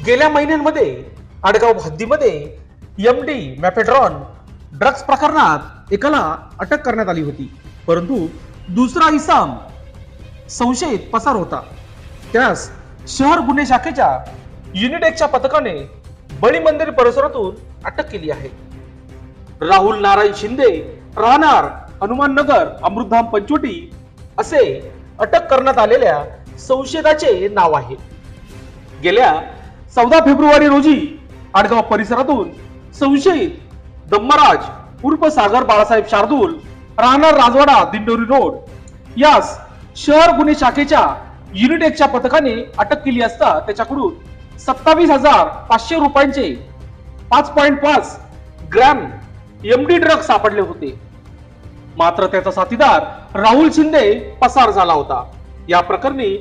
गेल्या महिन्यांमध्ये Adgaon हद्दीमध्ये MD mephedrone drugs प्रकरणात एकाला अटक करण्यात आली होती, परंतु दुसरा इसाम संशयित पसार होता. त्यास शहर गुन्हे शाखेच्या युनिट 1च्या पथकाने बळी मंदिर परिसरातून अटक केली आहे. राहुल नारायण शिंदे राहणार हनुमान नगर अमृतधाम पंचवटी असे अटक करण्यात आलेल्या संशयिताचे नाव आहे. गेल्या 14 फेब्रुवारी रोजी आडगाव परिसरातून संशयित दम्मराज उर्फ सागर बाळासाहेब शार्दूल राहणार राजवाडा दिंडोरी रोड यास शहर गुन्हे शाखेच्या युनिट 1च्या पथकाने अटक केली असता त्याच्याकडून 27,500 रुपयांचे 5.5 ग्रॅम एमडी ड्रग सापडले होते. मात्र त्याचा साथीदार राहुल शिंदे पसार झाला होता. या प्रकरणी